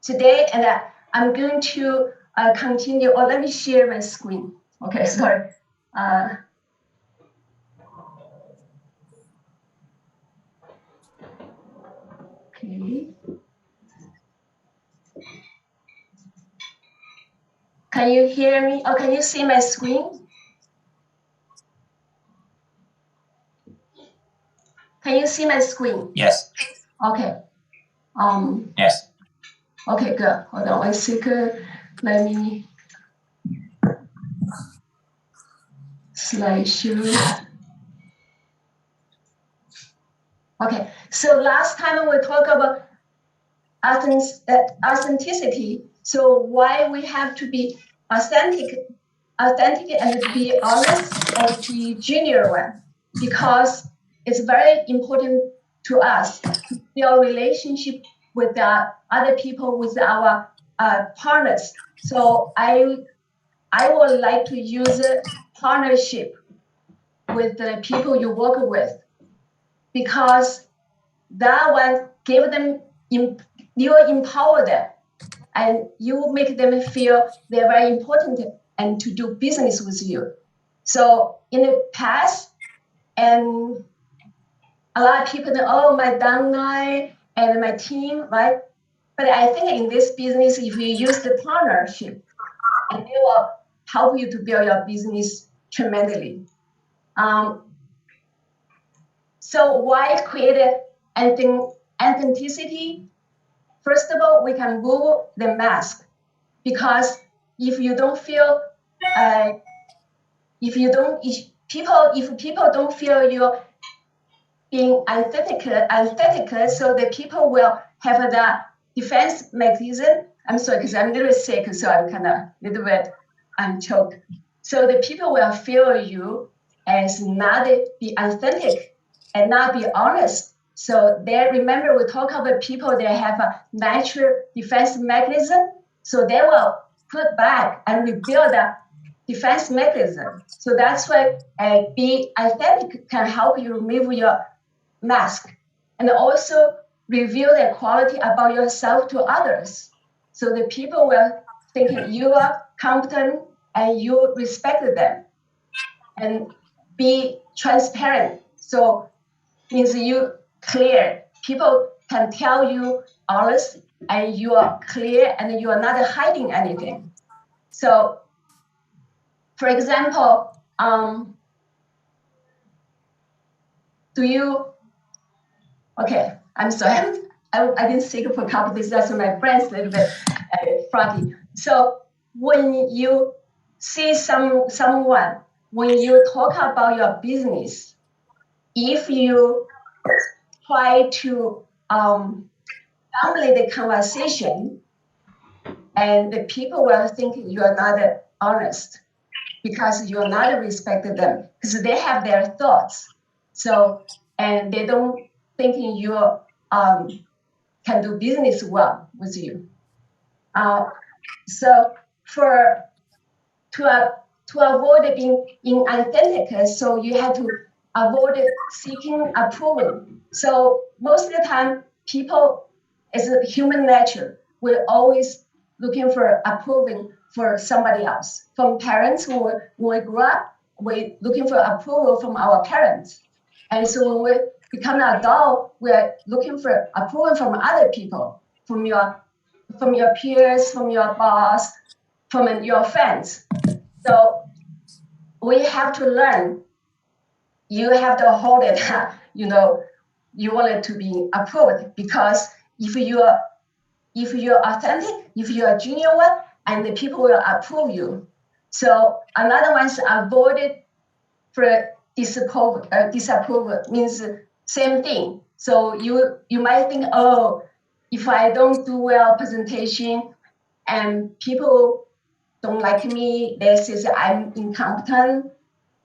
today, and I'm going to continue. Or let me share my screen. Okay, sorry. Okay. Can you hear me? Or can you see my screen? Can you see my screen? Yes. Okay. Yes. Okay, good. Hold on 1 second. Let me slideshow. Okay, so last time we talked about authenticity. So why we have to be authentic and to be honest and to be genuine, because it's very important to us to build relationship with other people, with our partners. So I would like to use a partnership with the people you work with, because that one give them, you empower them, and you make them feel they're very important and to do business with you. So in the past, and a lot of people know, oh, my downline and my team, right? But I think in this business, if you use the partnership, and they will help you to build your business tremendously. So why create authenticity? First of all, we can move the mask, because if you don't feel, if people don't feel you're being authentic, so the people will have the defense mechanism. I'm sorry, because I'm a little sick, so I'm kind of a little bit choked. So the people will feel you as not be authentic and not be honest. So they remember we talk about people that have a natural defense mechanism. So they will put back and rebuild a defense mechanism. So that's why be authentic can help you remove your mask and also reveal the quality about yourself to others. So the people will think you are competent and you respect them, and be transparent. So means you clear. People can tell you honest, and you are clear, and you are not hiding anything. So, for example, do you? Okay, I'm sorry. I didn't speak for a couple of days. That's my brain's a little bit froggy. So when you see someone, when you talk about your business, if you try to dominate the conversation, and the people will think you are not honest, because you are not respecting them, because they have their thoughts. So, and they don't think you can do business well with you. So to avoid being inauthentic, so you have to avoid seeking approval. So most of the time, people, as a human nature, we're always looking for approval for somebody else. From parents, when we grew up, we're looking for approval from our parents. And so when we become an adult, we're looking for approval from other people, from your peers, from your boss, from your friends. So we have to learn. You have to hold it. You want it to be approved, because if you're authentic, if you are genuine, and the people will approve you. So another one is avoid for disapproval means same thing. So you might think, oh, if I don't do well presentation and people don't like me, they say I'm incompetent,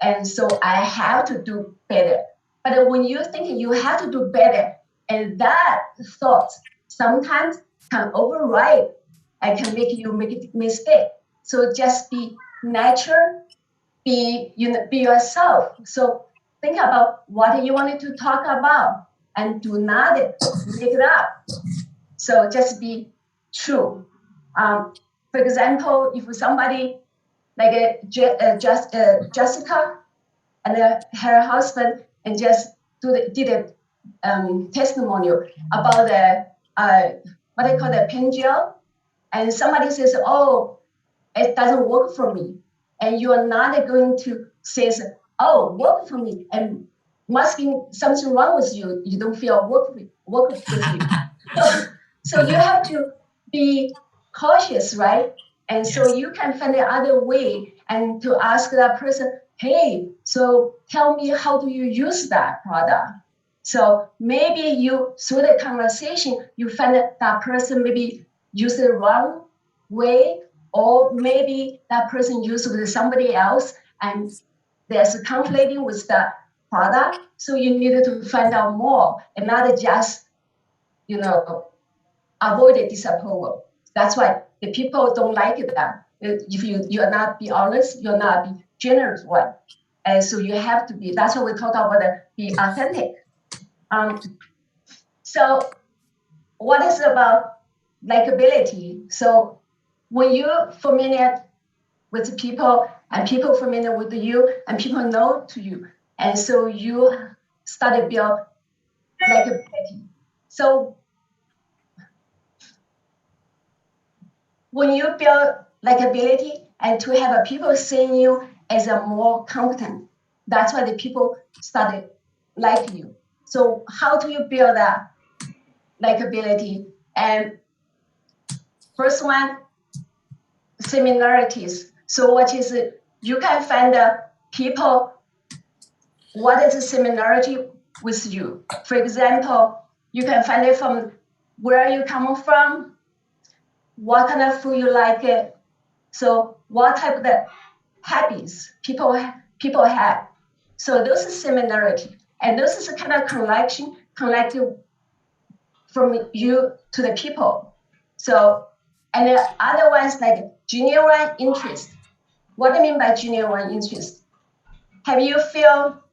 and so I have to do better. But when you think you have to do better, and that thought sometimes can override and can make you make a mistake. So just be natural, be yourself. So think about what you wanted to talk about, and do not make it up. So just be true. For example, if somebody like Jessica and her husband and just did a testimonial about the what they call the pen gel, and somebody says, "Oh, it doesn't work for me," and you are not going to say, "Oh, work for me," and must be something wrong with you. You don't feel work with you. So you have to be cautious, right? And so you can find the other way and to ask that person, hey, so tell me, how do you use that product? So maybe you, through the conversation, you find that person maybe use the wrong way, or maybe that person used with somebody else and there's a conflicting with the product. So you need to find out more and not just, avoid the disapproval. That's why the people don't like that. If you're not be honest, you're not be generous one. And so you have to be, that's what we talk about, be authentic. So what is about likability? So when you're familiar with people and people familiar with you and people know to you, and so you start to build likability. So when you build likability and to have a people seeing you as a more competent, that's why the people started like you. So how do you build that likability? And first one, similarities. So what is it? You can find people, what is the similarity with you? For example, you can find it from where you come from, what kind of food you like it. So what type of habits people have. So those are similarity. And those is a kind of collective from you to the people. So, and the other ones like genuine interest. What do I mean by genuine interest? Have you feel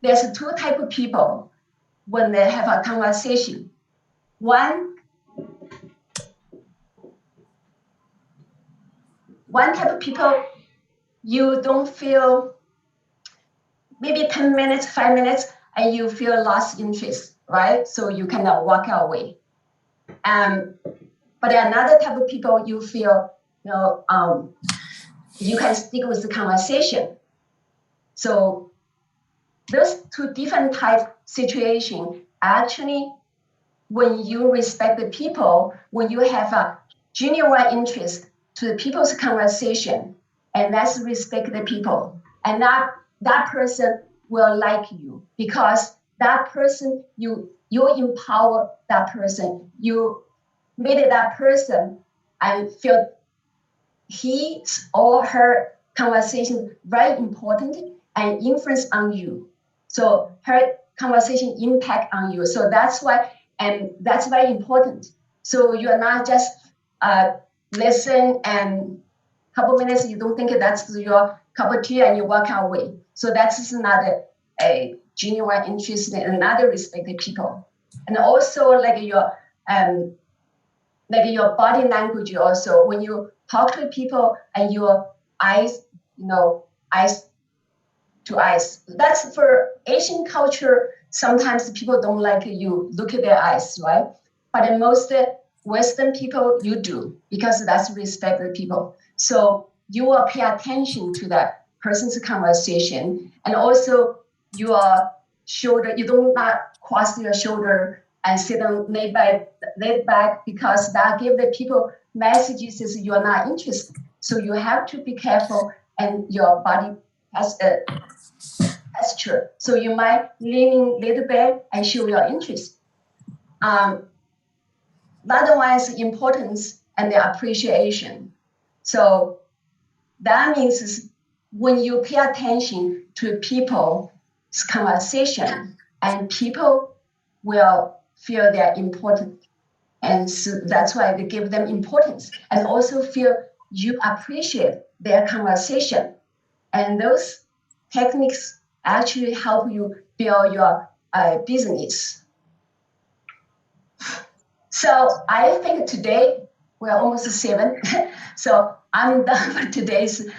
there's two type of people when they have a conversation? One type of people, you don't feel maybe 10 minutes, 5 minutes, and you feel lost interest, right? So you cannot walk away. But another type of people, you feel, you can stick with the conversation. So those two different type situation, actually, when you respect the people, when you have a genuine interest to the people's conversation, and that's respect the people, and that person will like you because that person, you empower that person, you made that person and feel his or her conversation very important and influence on you. So her conversation impact on you. So that's why, and that's very important. So you are not just listen and couple minutes, you don't think that's your cup of tea and you walk away. So that's not a genuine interest in another respected people. And also like your body language also, when you talk to people and your eyes, eyes to eyes. That's for Asian culture, sometimes people don't like you look at their eyes, right? But in most Western people, you do, because that's respected people. So you will pay attention to that person's conversation. And also your shoulder, you don't not cross your shoulder and sit and lay back because that give the people messages is you are not interested. So you have to be careful and your body has a posture. So you might leaning a little bit and show your interest. Another one is importance and the appreciation. So that means is when you pay attention to people's conversation and people will feel they're important. And so that's why they give them importance and also feel you appreciate their conversation. And those techniques actually help you build your business. So I think today we're almost 7. So I'm done for today's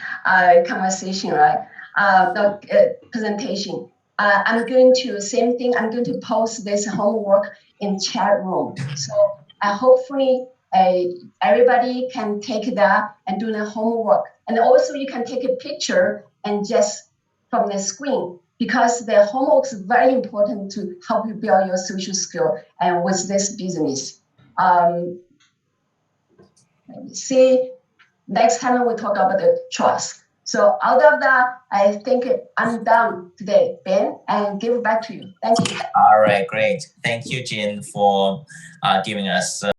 conversation, right? The presentation. I'm going to same thing. I'm going to post this homework in chat room. So hopefully everybody can take that and do the homework. And also you can take a picture and just from the screen, because the homework is very important to help you build your social skill and with this business. Let me see. Next time we talk about the trust. So out of that, I think I'm done today, Ben, and give it back to you. Thank you. All right, great. Thank you, Jin, for giving us